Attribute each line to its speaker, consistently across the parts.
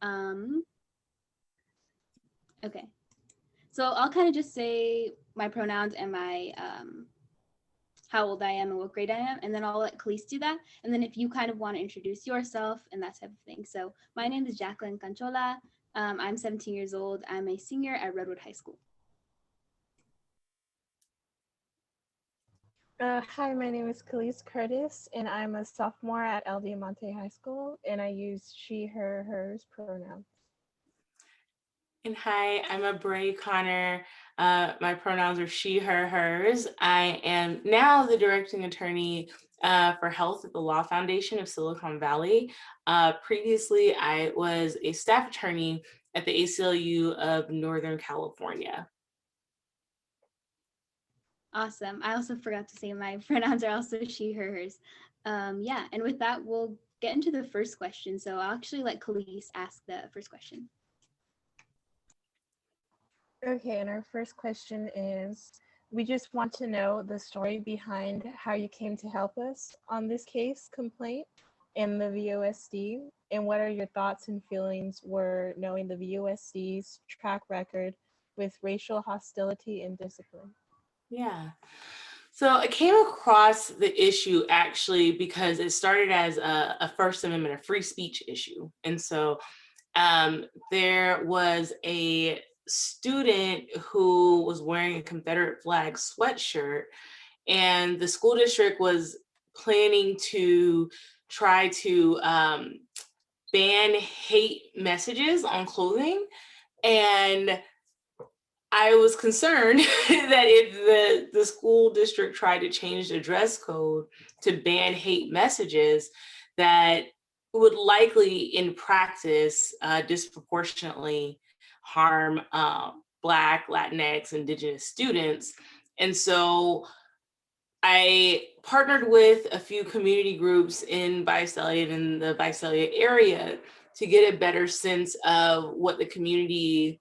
Speaker 1: Um, okay. So I'll kind of just say my pronouns and my how old I am and what grade I am, and then I'll let Khalees do that. And then if you kind of want to introduce yourself and that type of thing. So my name is Jacqueline Canchola. I'm 17 years old. I'm a senior at Redwood High School.
Speaker 2: Hi, my name is Khalees Curtis, and I'm a sophomore at El Diamante High School, and I use she, her, hers pronouns.
Speaker 3: And hi, I'm Abre Connor. My pronouns are she, her, hers. I am now the directing attorney for health at the Law Foundation of Silicon Valley. Previously, I was a staff attorney at the ACLU of Northern California.
Speaker 1: Awesome. I also forgot to say my pronouns are also she, her, hers. Yeah, and with that, we'll get into the first question. So I'll actually let Khalees ask the first question.
Speaker 2: Okay, and our first question is, we just want to know the story behind how you came to help us on this case complaint in the VOSD, and what are your thoughts and feelings were knowing the VOSD's track record with racial hostility and discipline?
Speaker 3: Yeah. So I came across the issue actually because it started as a First Amendment, a free speech issue. And so there was a student who was wearing a Confederate flag sweatshirt, and the school district was planning to try to ban hate messages on clothing. And I was concerned that if the school district tried to change the dress code to ban hate messages, that would likely in practice disproportionately harm Black, Latinx, Indigenous students. And so I partnered with a few community groups in Visalia and in the Visalia area to get a better sense of what the community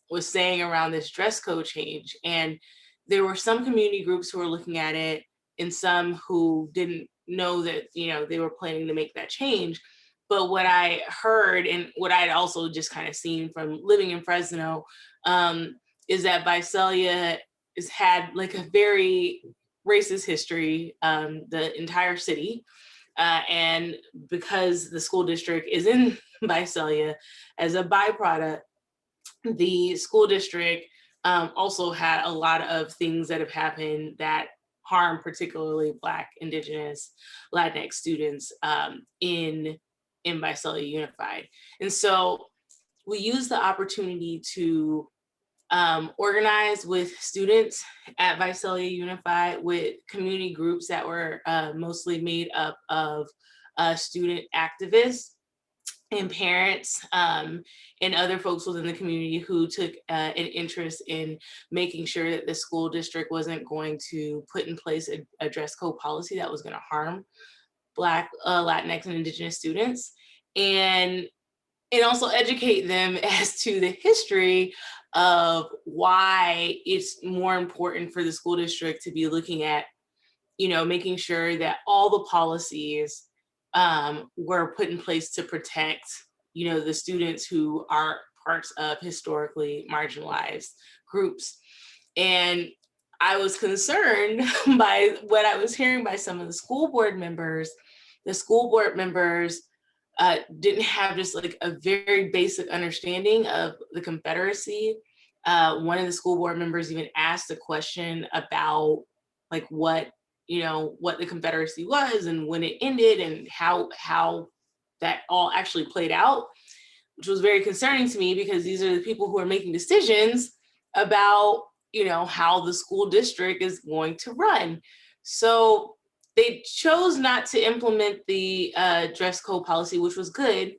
Speaker 3: was saying around this dress code change. And there were some community groups who were looking at it and some who didn't know that, they were planning to make that change. But what I heard and what I'd also just kind of seen from living in Fresno is that Visalia has had like a very racist history, the entire city. And because the school district is in Visalia, as a byproduct, the school district also had a lot of things that have happened that harm particularly Black, Indigenous, Latinx students in Visalia Unified. And so we use the opportunity to organized with students at Visalia Unified, with community groups that were mostly made up of student activists and parents and other folks within the community who took an interest in making sure that the school district wasn't going to put in place a dress code policy that was going to harm Black, Latinx, and Indigenous students. And also educate them as to the history of why it's more important for the school district to be looking at, making sure that all the policies were put in place to protect, the students who are parts of historically marginalized groups. And I was concerned by what I was hearing by some of the school board members. The school board members didn't have just like a very basic understanding of the Confederacy. One of the school board members even asked a question about like what the Confederacy was and when it ended and how that all actually played out, which was very concerning to me because these are the people who are making decisions about how the school district is going to run. So they chose not to implement the dress code policy, which was good,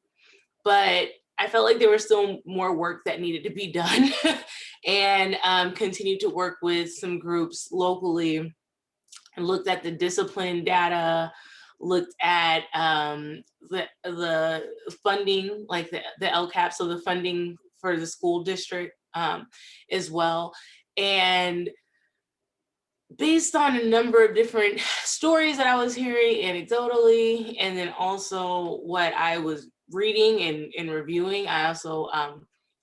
Speaker 3: but I felt like there was still more work that needed to be done and continued to work with some groups locally and looked at the discipline data, looked at the funding, like the LCAP, so the funding for the school district as well. And based on a number of different stories that I was hearing anecdotally, and then also what I was reading and reviewing, I also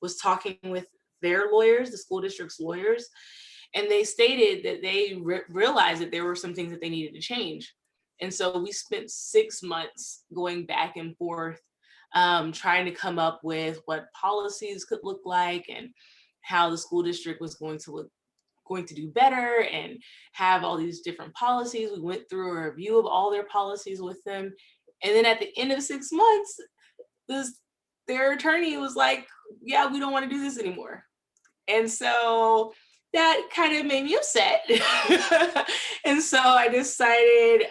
Speaker 3: was talking with their lawyers, the school district's lawyers, and they stated that they realized that there were some things that they needed to change. And so we spent 6 months going back and forth, trying to come up with what policies could look like and how the school district was going to do better and have all these different policies. We went through a review of all their policies with them. And then at the end of 6 months, their attorney was like, yeah, we don't want to do this anymore. And so that kind of made me upset. And so I decided,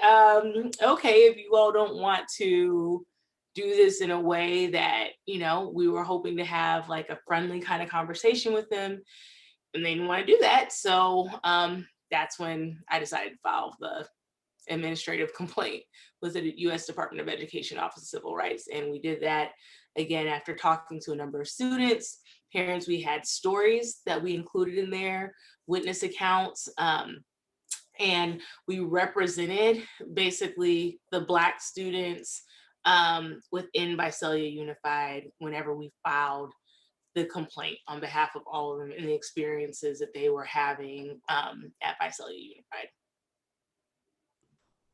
Speaker 3: okay, if you all don't want to do this in a way that, we were hoping to have like a friendly kind of conversation with them, and they didn't want to do that. So that's when I decided to file the administrative complaint with the U.S. Department of Education Office of Civil Rights. And we did that again after talking to a number of students, parents. We had stories that we included in there, witness accounts, and we represented basically the Black students within Visalia Unified whenever we filed the complaint on behalf of all of them and the experiences that they were having at Visalia Unified.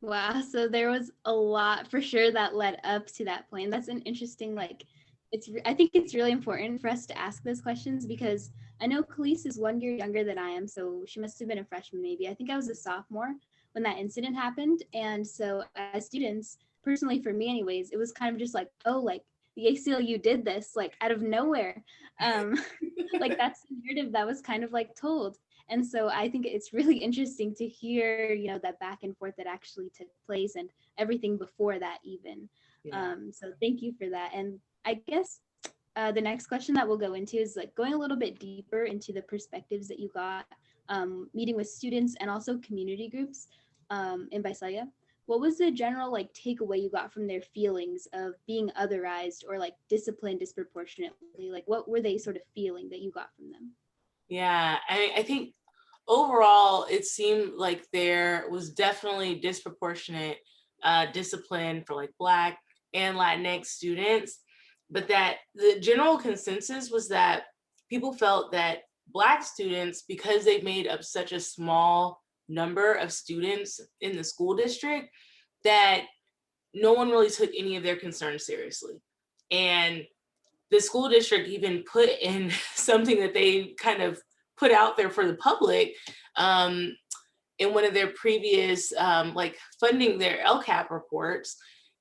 Speaker 1: Wow, so there was a lot for sure that led up to that point. That's an interesting, I think it's really important for us to ask those questions, because I know Khalees is 1 year younger than I am, so she must have been a freshman maybe. I think I was a sophomore when that incident happened. And so as students, personally for me anyways, it was kind of just like, oh, like the ACLU did this like out of nowhere. Like that's the narrative that was kind of like told. And so I think it's really interesting to hear, that back and forth that actually took place and everything before that even.
Speaker 3: Yeah.
Speaker 1: So thank you for that. And I guess the next question that we'll go into is like going a little bit deeper into the perspectives that you got meeting with students and also community groups in Visalia. What was the general like takeaway you got from their feelings of being otherized or like disciplined disproportionately? Like what were they sort of feeling that you got from them?
Speaker 3: Yeah, I think overall it seemed like there was definitely disproportionate discipline for like Black and Latinx students, but that the general consensus was that people felt that Black students, because they made up such a small number of students in the school district, that no one really took any of their concerns seriously. And the school district even put in something that they kind of put out there for the public in one of their previous like funding their LCAP reports,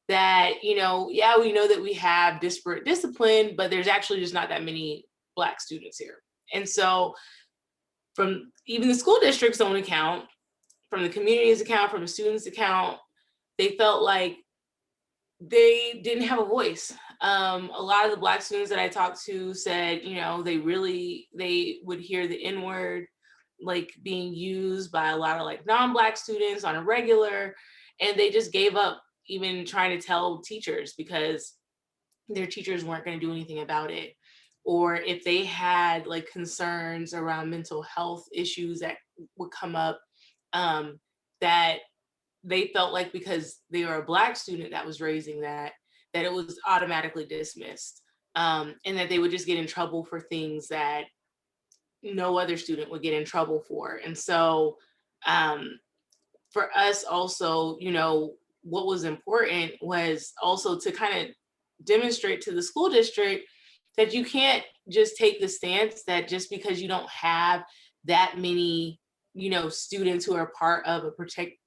Speaker 3: that, yeah, we know that we have disparate discipline, but there's actually just not that many Black students here. And so from even the school district's own account, from the community's account, from the students' account, they felt like they didn't have a voice. A lot of the Black students that I talked to said, they would hear the N-word like being used by a lot of like non-Black students on a regular, and they just gave up even trying to tell teachers because their teachers weren't going to do anything about it. Or if they had like concerns around mental health issues that would come up, that they felt like because they were a Black student that was raising that it was automatically dismissed, and that they would just get in trouble for things that no other student would get in trouble for. And so for us also, what was important was also to kind of demonstrate to the school district that you can't just take the stance that just because you don't have that many students who are part of a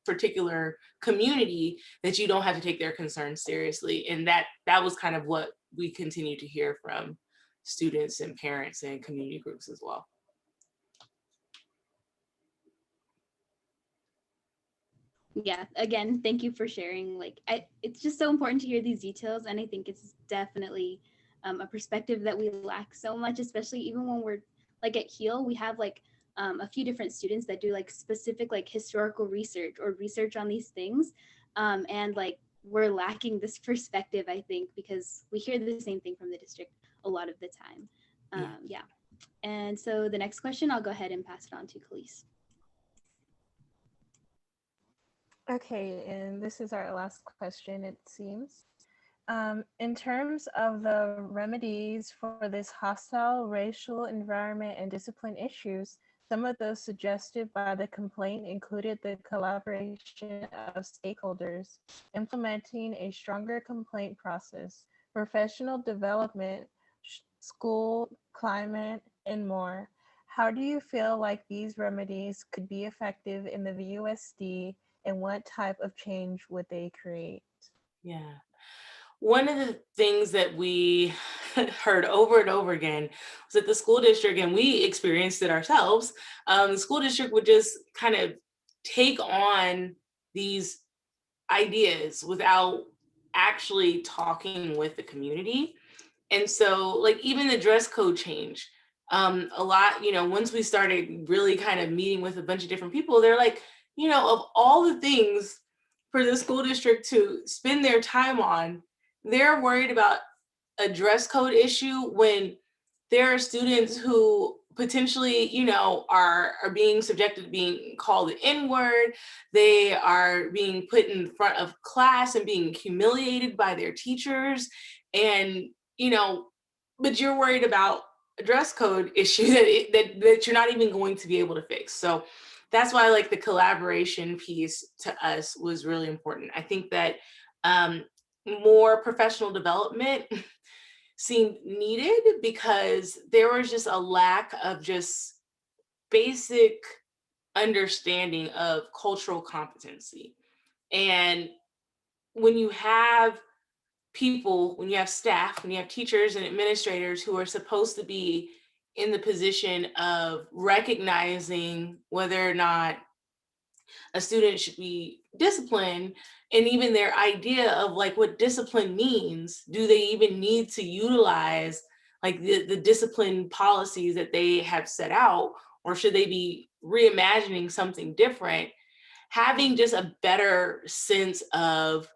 Speaker 3: particular community, that you don't have to take their concerns seriously. And that was kind of what we continue to hear from students and parents and community groups as well.
Speaker 1: Yeah, again, thank you for sharing. It's just so important to hear these details, and I think it's definitely a perspective that we lack so much, especially even when we're like at Heal, we have like a few different students that do like specific like historical research or research on these things, and like we're lacking this perspective, I think, because we hear the same thing from the district a lot of the time. Yeah. And so the next question, I'll go ahead and pass it on to Khalees.
Speaker 2: Okay, and this is our last question, it seems. In terms of the remedies for this hostile racial environment and discipline issues, some of those suggested by the complaint included the collaboration of stakeholders, implementing a stronger complaint process, professional development, school climate, and more. How do you feel like these remedies could be effective in the VUSD, and what type of change would they create?
Speaker 3: Yeah. One of the things that we heard over and over again was that the school district, and we experienced it ourselves, the school district would just kind of take on these ideas without actually talking with the community. And so, like, even the dress code change, a lot, once we started really kind of meeting with a bunch of different people, they're like, of all the things for the school district to spend their time on, they're worried about a dress code issue when there are students who potentially, are being subjected to being called the N-word. They are being put in front of class and being humiliated by their teachers. And, but you're worried about a dress code issue that you're not even going to be able to fix. So that's why, like, the collaboration piece to us was really important. I think that more professional development seemed needed because there was just a lack of just basic understanding of cultural competency. And when you have people, when you have staff, when you have teachers and administrators who are supposed to be in the position of recognizing whether or not a student should be disciplined, and even their idea of like what discipline means, do they even need to utilize like the discipline policies that they have set out, or should they be reimagining something different? Having just a better sense of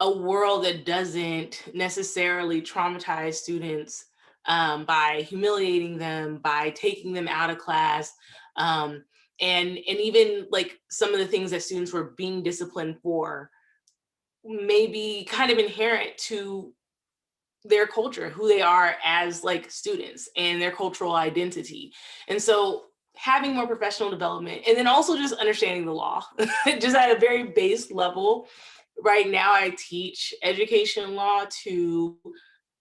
Speaker 3: a world that doesn't necessarily traumatize students by humiliating them, by taking them out of class, and even like some of the things that students were being disciplined for may be kind of inherent to their culture, who they are as like students and their cultural identity. And so having more professional development, and then also just understanding the law, just at a very base level. Right now, I teach education law to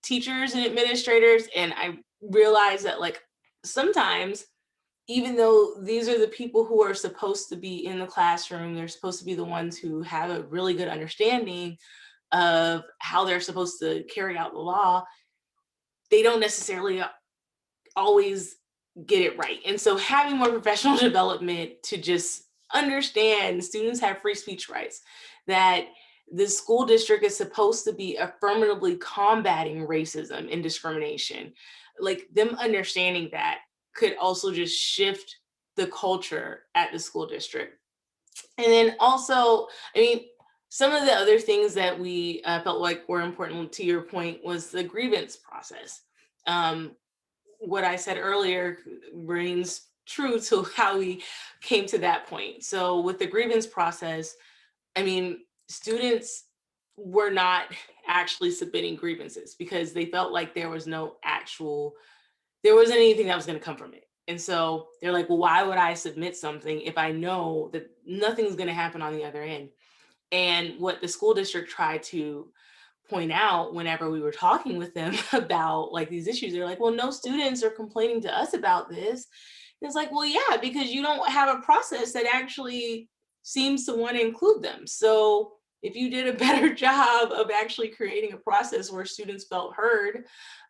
Speaker 3: teachers and administrators, and I realize that like sometimes, even though these are the people who are supposed to be in the classroom, they're supposed to be the ones who have a really good understanding of how they're supposed to carry out the law, they don't necessarily always get it right. And so having more professional development to just understand students have free speech rights, that the school district is supposed to be affirmatively combating racism and discrimination, like them understanding that could also just shift the culture at the school district. And then also, I mean, some of the other things that we felt like were important, to your point, was the grievance process. What I said earlier rings true to how we came to that point. So with the grievance process, I mean, students were not actually submitting grievances because they felt like there wasn't anything that was going to come from it. And so they're like, well, why would I submit something if I know that nothing's going to happen on the other end? And what the school district tried to point out whenever we were talking with them about like these issues, they're like, well, no students are complaining to us about this. And it's like, well, yeah, because you don't have a process that actually seems to want to include them. So if you did a better job of actually creating a process where students felt heard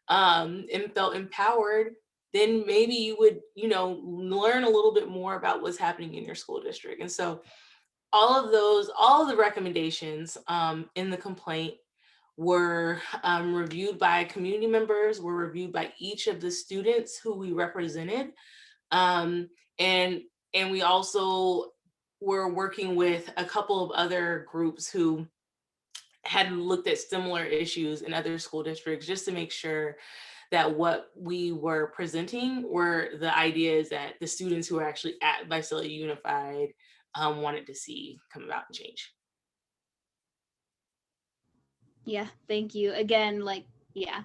Speaker 3: and felt empowered, then maybe you would, learn a little bit more about what's happening in your school district. And so all of the recommendations in the complaint were reviewed by community members, were reviewed by each of the students who we represented. And we also were working with a couple of other groups who had looked at similar issues in other school districts, just to make sure that what we were presenting were the ideas that the students who were actually at Visalia Unified wanted to see come about and change.
Speaker 1: Yeah, thank you. Again, like, yeah,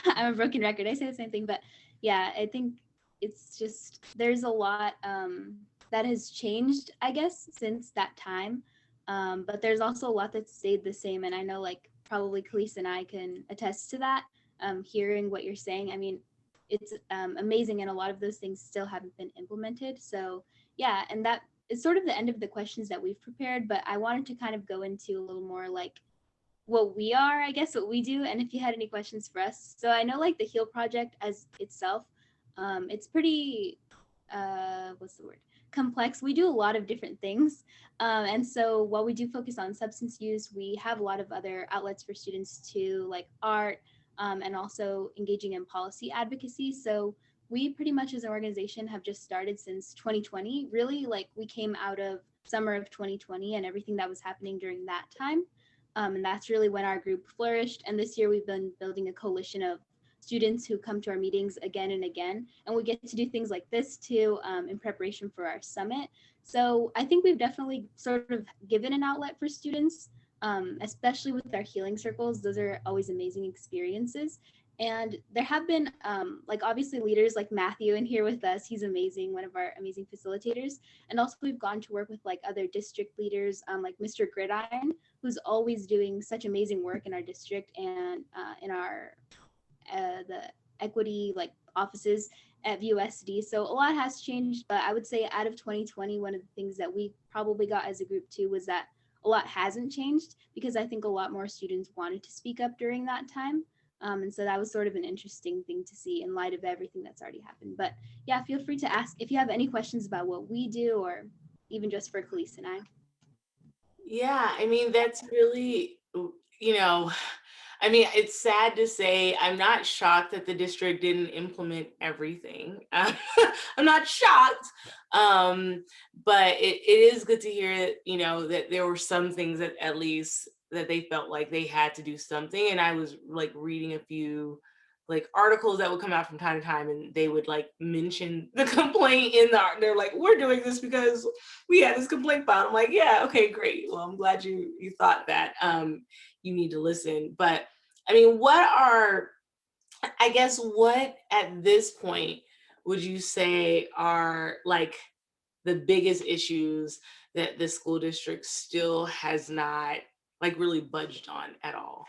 Speaker 1: I'm a broken record. I say the same thing, but yeah, I think it's just there's a lot that has changed, I guess, since that time. But there's also a lot that stayed the same. And I know, like, probably Khalees and I can attest to that, hearing what you're saying. I mean, it's amazing. And a lot of those things still haven't been implemented. So, yeah, and that is sort of the end of the questions that we've prepared. But I wanted to kind of go into a little more like, what we are, I guess, what we do, and if you had any questions for us. So I know, like, the Heal Project as itself, it's pretty, what's the word? Complex. We do a lot of different things. And so while we do focus on substance use, we have a lot of other outlets for students to, like art, and also engaging in policy advocacy. So we pretty much as an organization have just started since 2020. Really, like, we came out of summer of 2020 and everything that was happening during that time. And that's really when our group flourished. And this year we've been building a coalition of students who come to our meetings again and again. And we get to do things like this too, in preparation for our summit. So I think we've definitely sort of given an outlet for students, especially with our healing circles. Those are always amazing experiences. And there have been, like, obviously leaders like Matthew in here with us. He's amazing, one of our amazing facilitators. And also we've gone to work with like other district leaders, like Mr. Gridiron, who's always doing such amazing work in our district and in our the equity like offices at VUSD. So a lot has changed, but I would say out of 2020, one of the things that we probably got as a group too was that a lot hasn't changed, because I think a lot more students wanted to speak up during that time. And so that was sort of an interesting thing to see in light of everything that's already happened. But yeah, feel free to ask if you have any questions about what we do, or even just for Khalees and I.
Speaker 3: Yeah, I mean, that's really, you know, I mean, it's sad to say, I'm not shocked that the district didn't implement everything. I'm not shocked, but it is good to hear, that there were some things that at least that they felt like they had to do something. And I was like reading a few like articles that would come out from time to time, and they would like mention the complaint in they're like, we're doing this because we had this complaint filed. I'm like, yeah, okay, great. Well, I'm glad you thought that. You need to listen. But I mean, what at this point would you say are like the biggest issues that the school district still has not like really budged on at all?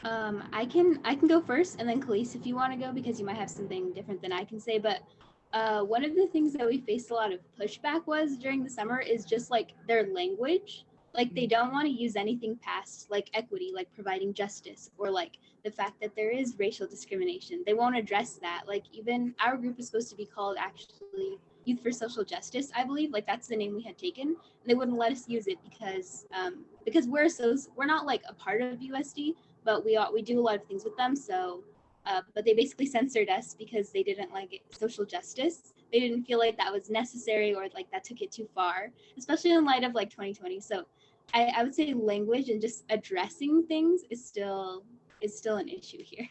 Speaker 1: I can go first, and then Khalees, if you want to go, because you might have something different than I can say. But one of the things that we faced a lot of pushback was during the summer is just like their language. Like, they don't want to use anything past like equity, like providing justice, or like the fact that there is racial discrimination. They won't address that. Like, even our group is supposed to be called actually Youth for Social Justice, I believe. Like, that's the name we had taken. And they wouldn't let us use it because we're not like a part of USD, but we do a lot of things with them. So, but they basically censored us because they didn't like it, social justice. They didn't feel like that was necessary, or like that took it too far, especially in light of like 2020. So, I would say language and just addressing things is still an issue here.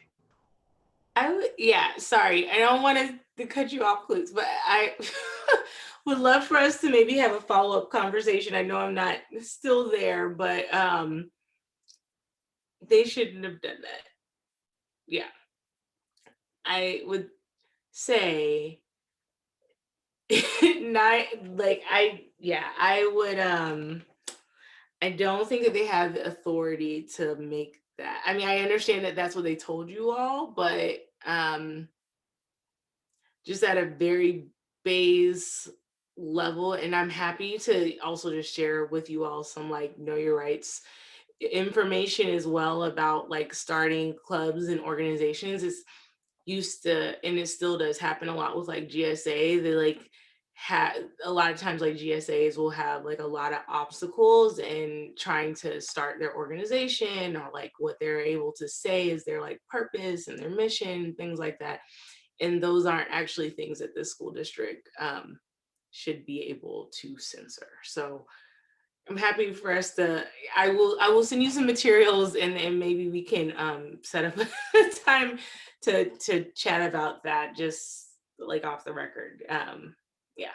Speaker 3: Yeah, sorry, I don't want to cut you off, please, but I would love for us to maybe have a follow-up conversation. I know I'm not still there, but they shouldn't have done that. Yeah, I would say not like I would I don't think that they have the authority to make that. I mean, I understand that that's what they told you all, but just at a very base level. And I'm happy to also just share with you all some like know your rights information as well about like starting clubs and organizations. It's used to, and it still does happen a lot with like GSA. They like have a lot of times like GSAs will have like a lot of obstacles in trying to start their organization, or like what they're able to say is their like purpose and their mission, things like that. And those aren't actually things that the school district should be able to censor. So I'm happy for us to, I will send you some materials, and maybe we can set up a time to chat about that, just like off the record. Yeah.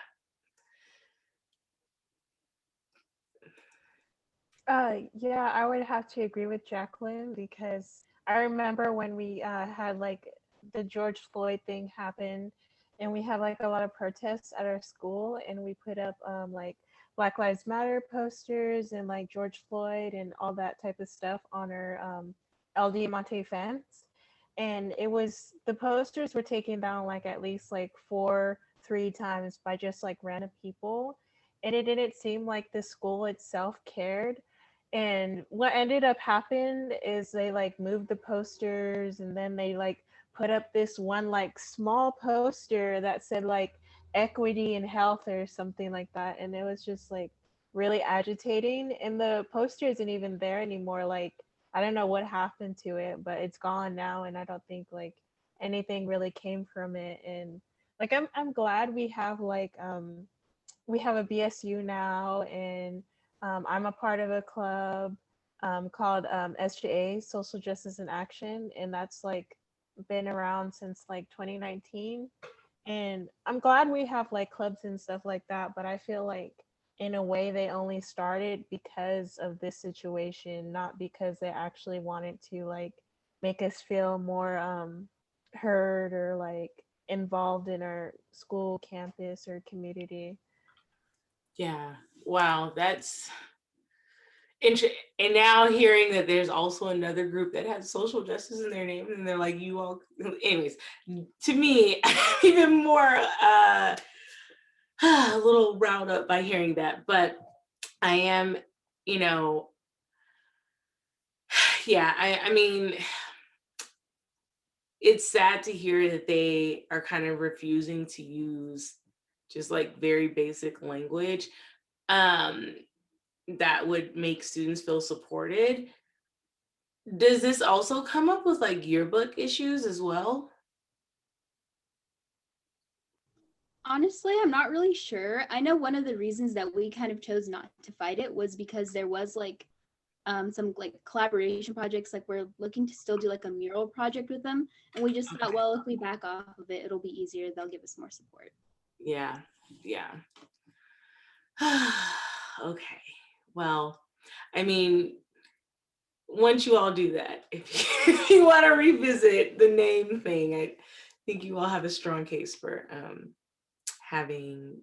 Speaker 2: Yeah, I would have to agree with Jacqueline because I remember when we had like the George Floyd thing happen, and we had like a lot of protests at our school, and we put up like Black Lives Matter posters and like George Floyd and all that type of stuff on our El Diamante fence, and it was the posters were taken down like at least like three times by just like random people, and it didn't seem like the school itself cared. And what ended up happening is they like moved the posters, and then they like put up this one like small poster that said like equity and health or something like that, and it was just like really agitating, and the poster isn't even there anymore. Like I don't know what happened to it, but it's gone now, and I don't think like anything really came from it. And like I'm glad we have a BSU now, and I'm a part of a club called SJA, Social Justice in Action, and that's like been around since like 2019. And I'm glad we have like clubs and stuff like that, but I feel like in a way they only started because of this situation, not because they actually wanted to like make us feel more heard or like involved in our school campus or community.
Speaker 3: Yeah. Wow, that's interesting. And now hearing that there's also another group that has social justice in their name, and they're like, you all, anyways, to me, even more a little riled up by hearing that. But I am, you know, yeah, I mean, it's sad to hear that they are kind of refusing to use just like very basic language um, that would make students feel supported. Does this also come up with like yearbook issues as well?
Speaker 1: Honestly, I'm not really sure. I know one of the reasons that we kind of chose not to fight it was because there was like some like collaboration projects. Like we're looking to still do like a mural project with them, and we just thought,
Speaker 3: Okay.
Speaker 1: well, if we back off of it, it'll be easier. They'll give us more support.
Speaker 3: Yeah, yeah. Okay. Well, I mean, once you all do that, if you want to revisit the name thing, I think you all have a strong case for having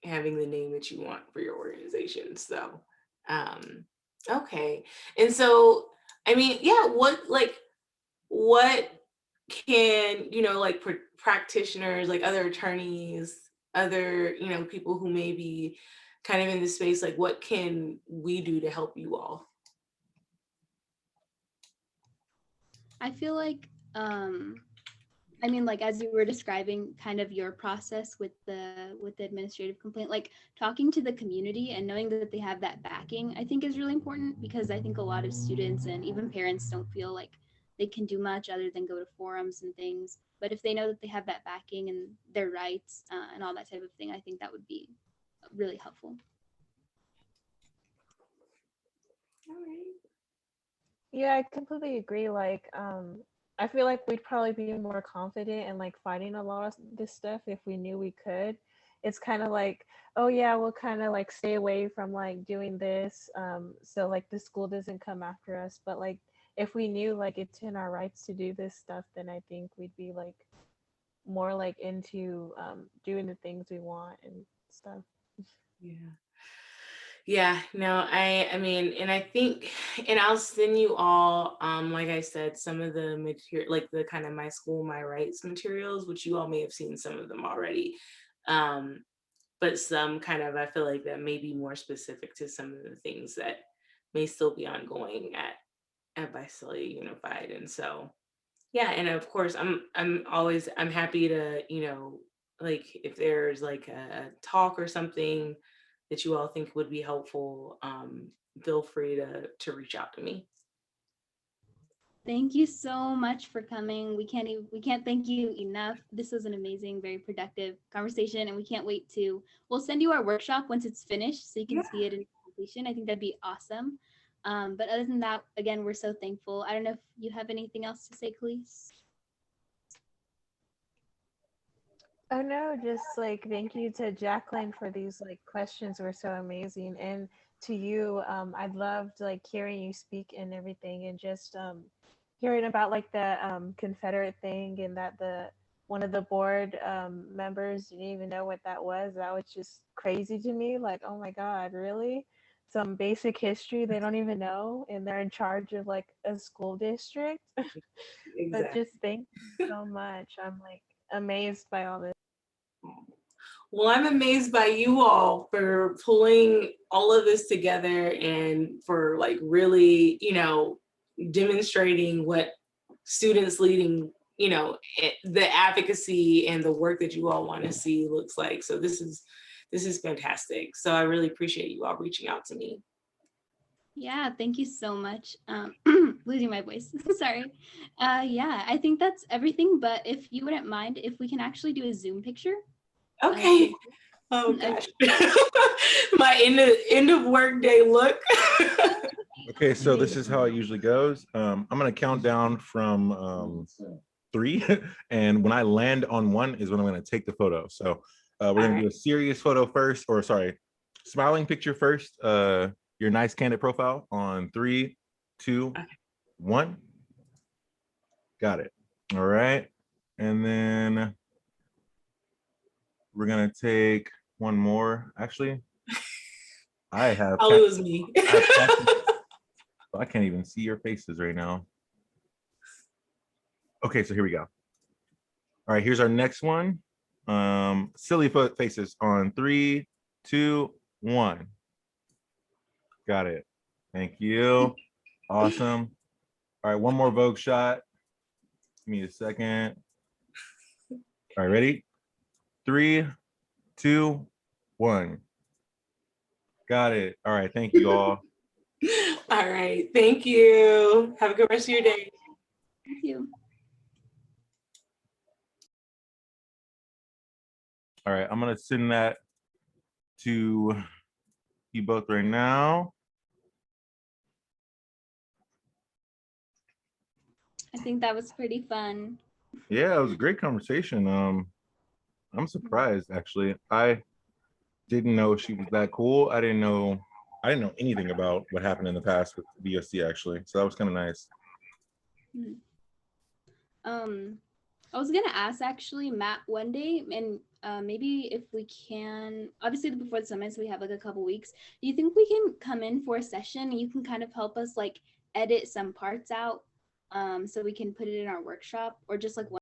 Speaker 3: having the name that you want for your organization. So, um, okay. And so, I mean, yeah, what can, like practitioners, like other attorneys, other, people who may be kind of in this space, like what can we do to help you all?
Speaker 1: I feel like I mean, like as you were describing kind of your process with the administrative complaint, like talking to the community and knowing that they have that backing, I think is really important, because I think a lot of students and even parents don't feel like they can do much other than go to forums and things. But if they know that they have that backing and their rights and all that type of thing, I think that would be really helpful.
Speaker 3: All right.
Speaker 2: Yeah, I completely agree. Like, I feel like we'd probably be more confident in like fighting a lot of this stuff if we knew we could. It's kind of like, oh yeah, we'll kind of like stay away from like doing this, so like the school doesn't come after us. But like, if we knew like it's in our rights to do this stuff, then I think we'd be like more like into doing the things we want and stuff.
Speaker 3: Yeah. Yeah, no, I mean, and I think, and I'll send you all, like I said, some of the material, like the kind of my school, my rights materials, which you all may have seen some of them already. Um, but some kind of, I feel like that may be more specific to some of the things that may still be ongoing at Visalia Unified. And so, yeah, and of course, I'm happy to, like if there's like a talk or something that you all think would be helpful, feel free to reach out to me.
Speaker 1: Thank you so much for coming. We can't thank you enough. This was an amazing, very productive conversation, and we can't wait to. We'll send you our workshop once it's finished, so you can see it in completion. I think that'd be awesome. But other than that, again, we're so thankful. I don't know if you have anything else to say, Khalees.
Speaker 2: Oh no, just like thank you to Jacqueline for these like questions were so amazing. And to you. I loved like hearing you speak and everything, and just hearing about like the Confederate thing, and that the one of the board members didn't even know what that was. That was just crazy to me. Like, oh my God, really? Some basic history they don't even know, and they're in charge of like a school district. But
Speaker 3: Exactly.
Speaker 2: just thank you so much. I'm like amazed by all this.
Speaker 3: Well, I'm amazed by you all for pulling all of this together and for like really, demonstrating what students leading, the advocacy and the work that you all want to see looks like. So this is fantastic. So I really appreciate you all reaching out to me.
Speaker 1: Yeah, thank you so much. Losing my voice. Sorry. Yeah, I think that's everything. But if you wouldn't mind, if we can actually do a Zoom picture.
Speaker 3: Okay. Oh gosh. My end of work day look.
Speaker 4: Okay, so this is how it usually goes. I'm gonna count down from 3, and when I land on 1 is when I'm gonna take the photo. So we're gonna do a serious photo first, or sorry, smiling picture first. Your nice candid profile on 3, 2, 1. Got it. All right, and then we're gonna take one more. Actually, I have.
Speaker 3: Oh, it was me.
Speaker 4: I can't even see your faces right now. Okay, so here we go. All right, here's our next one. Silly foot faces on 3, 2, 1. Got it. Thank you. Awesome. All right, one more Vogue shot. Give me a second. All right, ready? 3, 2, 1. Got it. All right, thank you all.
Speaker 3: All right, thank you. Have a good rest of your day.
Speaker 1: Thank you.
Speaker 4: All right, I'm gonna send that to you both right now.
Speaker 1: I think that was pretty fun.
Speaker 4: Yeah, it was a great conversation. I'm surprised actually. I didn't know she was that cool. I didn't know anything about what happened in the past with VOC actually. So that was kind of nice.
Speaker 1: I was gonna ask actually Matt one day, and maybe if we can, obviously before the summit, so we have like a couple weeks. Do you think we can come in for a session and you can kind of help us like edit some parts out, so we can put it in our workshop, or just like one